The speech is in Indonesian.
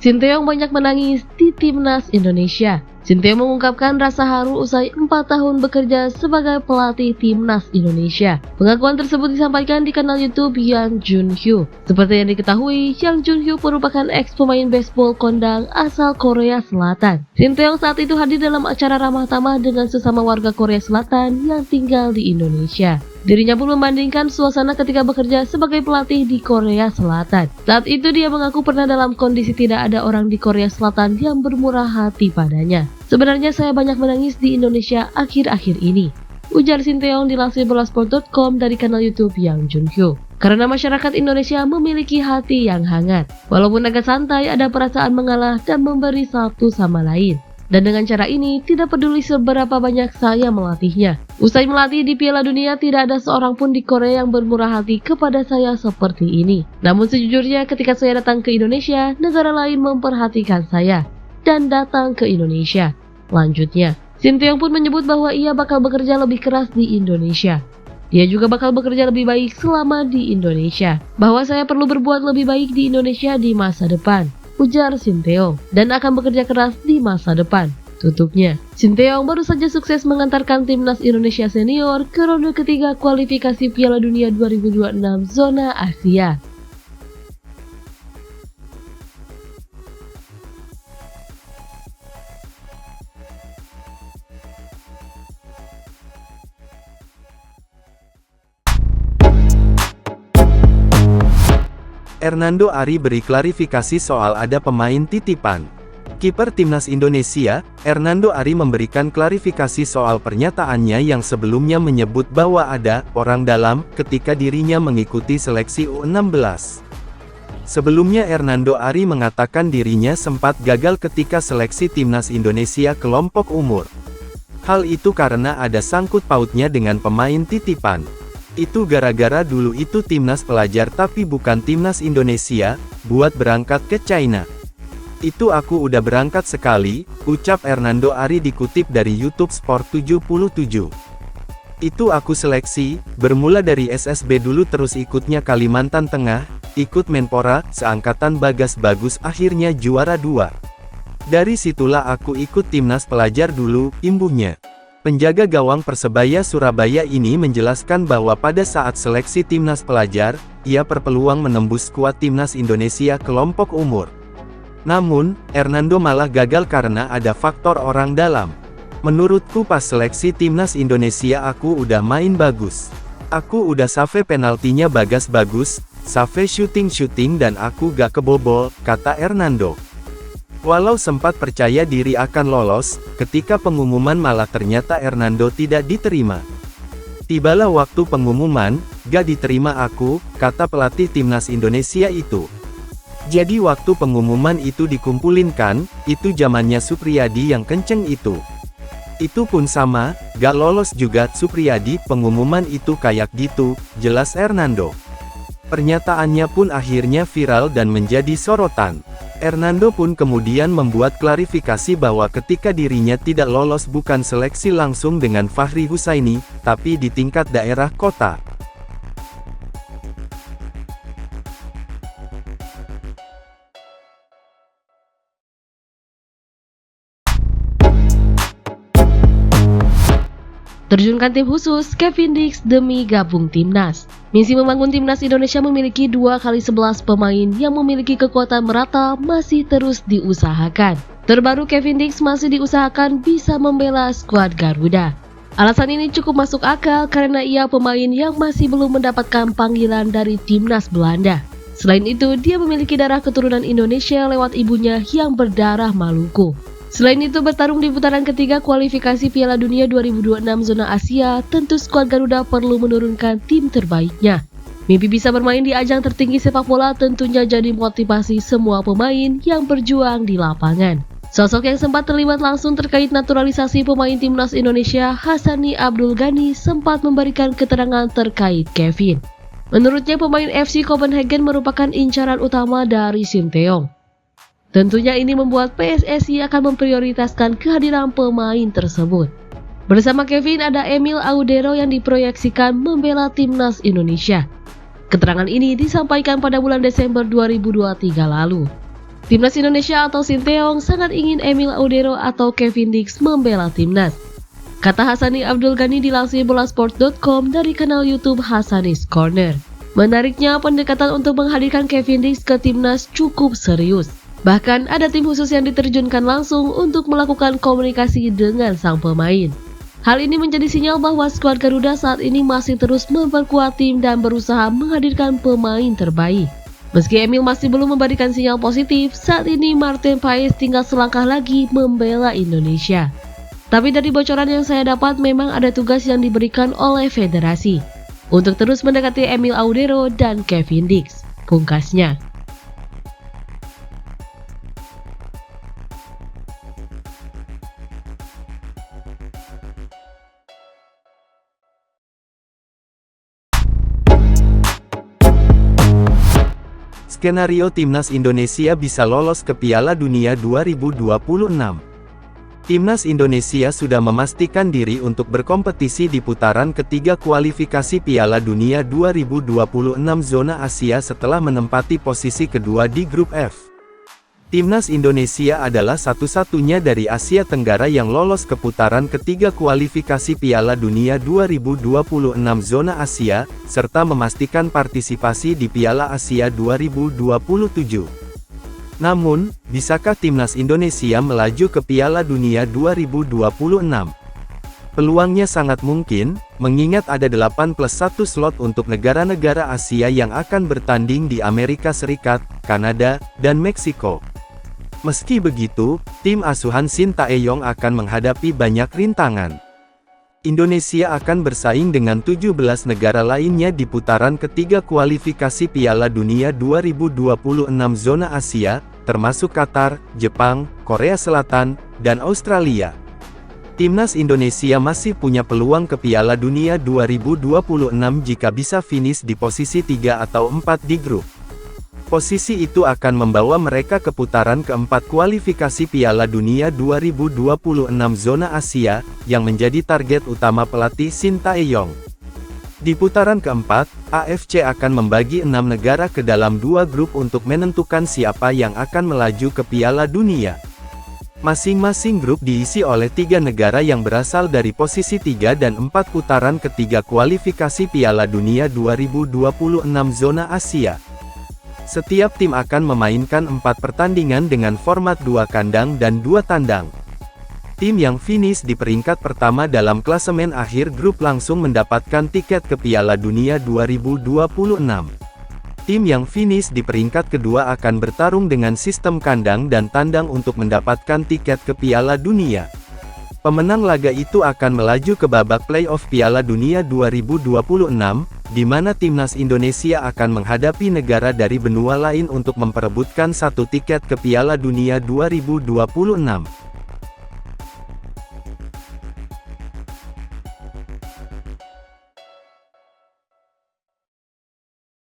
Sinteyong banyak menangis di Timnas Indonesia. Sinteyong mengungkapkan rasa haru usai 4 tahun bekerja sebagai pelatih Timnas Indonesia. Pengakuan tersebut disampaikan di kanal YouTube Yang Junhyo. Seperti yang diketahui, Yang Junhyo merupakan ex-pemain baseball kondang asal Korea Selatan. Sinteyong saat itu hadir dalam acara ramah tamah dengan sesama warga Korea Selatan yang tinggal di Indonesia. Dirinya pun membandingkan suasana ketika bekerja sebagai pelatih di Korea Selatan. Saat itu dia mengaku pernah dalam kondisi tidak ada orang di Korea Selatan yang bermurah hati padanya. Sebenarnya saya banyak menangis di Indonesia akhir-akhir ini, ujar Sinteyong dilansir bolasport.com dari kanal YouTube Yang Junhyo. Karena masyarakat Indonesia memiliki hati yang hangat. Walaupun agak santai, ada perasaan mengalah dan memberi satu sama lain. Dan dengan cara ini, tidak peduli seberapa banyak saya melatihnya. Usai melatih di Piala Dunia, tidak ada seorang pun di Korea yang bermurah hati kepada saya seperti ini. Namun sejujurnya ketika saya datang ke Indonesia, negara lain memperhatikan saya dan datang ke Indonesia. Lanjutnya, Sinteyong pun menyebut bahwa ia bakal bekerja lebih keras di Indonesia. Dia juga bakal bekerja lebih baik selama di Indonesia. Bahwa saya perlu berbuat lebih baik di Indonesia di masa depan, ujar Sinteyong, dan akan bekerja keras di masa depan, tutupnya. Sinteyong baru saja sukses mengantarkan Timnas Indonesia Senior ke ronde ketiga kualifikasi Piala Dunia 2026 zona Asia. Hernando Ari beri klarifikasi soal ada pemain titipan. Kiper Timnas Indonesia, Hernando Ari memberikan klarifikasi soal pernyataannya yang sebelumnya menyebut bahwa ada orang dalam ketika dirinya mengikuti seleksi U16. Sebelumnya Hernando Ari mengatakan dirinya sempat gagal ketika seleksi Timnas Indonesia kelompok umur. Hal itu karena ada sangkut pautnya dengan pemain titipan. Itu gara-gara dulu itu timnas pelajar tapi bukan timnas Indonesia, buat berangkat ke China. Itu aku udah berangkat sekali, ucap Hernando Ari dikutip dari YouTube Sport 77. Itu aku seleksi, bermula dari SSB dulu terus ikutnya Kalimantan Tengah, ikut Menpora, seangkatan Bagas Bagus akhirnya juara 2. Dari situlah aku ikut timnas pelajar dulu, imbuhnya. Penjaga gawang Persebaya Surabaya ini menjelaskan bahwa pada saat seleksi timnas pelajar, ia berpeluang menembus skuad timnas Indonesia kelompok umur. Namun, Hernando malah gagal karena ada faktor orang dalam. Menurutku pas seleksi timnas Indonesia aku udah main bagus. Aku udah save penaltinya Bagas Bagus, save shooting dan aku gak kebobol, kata Hernando. Walau sempat percaya diri akan lolos, ketika pengumuman malah ternyata Hernando tidak diterima. Tibalah waktu pengumuman, gak diterima aku, kata pelatih Timnas Indonesia itu. Jadi waktu pengumuman itu dikumpulin kan, itu zamannya Supriyadi yang kenceng itu. Itu pun sama, gak lolos juga Supriyadi, pengumuman itu kayak gitu, jelas Hernando. Pernyataannya pun akhirnya viral dan menjadi sorotan. Hernando pun kemudian membuat klarifikasi bahwa ketika dirinya tidak lolos bukan seleksi langsung dengan Fahri Husaini, tapi di tingkat daerah kota. Terjunkan tim khusus, Kevin Dix demi gabung Timnas. Misi membangun Timnas Indonesia memiliki 2x11 pemain yang memiliki kekuatan merata masih terus diusahakan. Terbaru Kevin Dix masih diusahakan bisa membela skuad Garuda. Alasan ini cukup masuk akal karena ia pemain yang masih belum mendapatkan panggilan dari Timnas Belanda. Selain itu, dia memiliki darah keturunan Indonesia lewat ibunya yang berdarah Maluku. Selain itu, bertarung di putaran ketiga kualifikasi Piala Dunia 2026 zona Asia, tentu skuad Garuda perlu menurunkan tim terbaiknya. Mimpi bisa bermain di ajang tertinggi sepak bola tentunya jadi motivasi semua pemain yang berjuang di lapangan. Sosok yang sempat terlibat langsung terkait naturalisasi pemain Timnas Indonesia, Hassani Abdul Ghani, sempat memberikan keterangan terkait Kevin. Menurutnya, pemain FC Copenhagen merupakan incaran utama dari Sinteyong. Tentunya ini membuat PSSI akan memprioritaskan kehadiran pemain tersebut. Bersama Kevin ada Emil Audero yang diproyeksikan membela Timnas Indonesia. Keterangan ini disampaikan pada bulan Desember 2023 lalu. Timnas Indonesia atau Sinteyong sangat ingin Emil Audero atau Kevin Dix membela timnas. Kata Hassani Abdul Ghani dilansir bolasport.com dari kanal YouTube Hassani's Corner. Menariknya, pendekatan untuk menghadirkan Kevin Dix ke timnas cukup serius. Bahkan ada tim khusus yang diterjunkan langsung untuk melakukan komunikasi dengan sang pemain. Hal ini menjadi sinyal bahwa skuad Garuda saat ini masih terus memperkuat tim dan berusaha menghadirkan pemain terbaik. Meski Emil masih belum memberikan sinyal positif, saat ini Martin Paes tinggal selangkah lagi membela Indonesia. Tapi dari bocoran yang saya dapat memang ada tugas yang diberikan oleh federasi untuk terus mendekati Emil Audero dan Kevin Dix, pungkasnya. Skenario Timnas Indonesia bisa lolos ke Piala Dunia 2026. Timnas Indonesia sudah memastikan diri untuk berkompetisi di putaran ketiga kualifikasi Piala Dunia 2026 zona Asia setelah menempati posisi kedua di grup F. Timnas Indonesia adalah satu-satunya dari Asia Tenggara yang lolos ke putaran ketiga kualifikasi Piala Dunia 2026 zona Asia, serta memastikan partisipasi di Piala Asia 2027. Namun, bisakah Timnas Indonesia melaju ke Piala Dunia 2026? Peluangnya sangat mungkin, mengingat ada 8+1 slot untuk negara-negara Asia yang akan bertanding di Amerika Serikat, Kanada, dan Meksiko. Meski begitu, tim asuhan Sinteyong akan menghadapi banyak rintangan. Indonesia akan bersaing dengan 17 negara lainnya di putaran ketiga kualifikasi Piala Dunia 2026 zona Asia, termasuk Qatar, Jepang, Korea Selatan, dan Australia. Timnas Indonesia masih punya peluang ke Piala Dunia 2026 jika bisa finish di posisi 3 atau 4 di grup. Posisi itu akan membawa mereka ke putaran keempat kualifikasi Piala Dunia 2026 zona Asia, yang menjadi target utama pelatih Sinteyong. Di putaran keempat, AFC akan membagi 6 negara ke dalam 2 grup untuk menentukan siapa yang akan melaju ke Piala Dunia. Masing-masing grup diisi oleh 3 negara yang berasal dari posisi 3 dan 4 putaran ketiga kualifikasi Piala Dunia 2026 zona Asia. Setiap tim akan memainkan 4 pertandingan dengan format 2 kandang dan 2 tandang. Tim yang finish di peringkat pertama dalam klasemen akhir grup langsung mendapatkan tiket ke Piala Dunia 2026. Tim yang finish di peringkat kedua akan bertarung dengan sistem kandang dan tandang untuk mendapatkan tiket ke Piala Dunia. Pemenang laga itu akan melaju ke babak playoff Piala Dunia 2026, di mana Timnas Indonesia akan menghadapi negara dari benua lain untuk memperebutkan 1 tiket ke Piala Dunia 2026.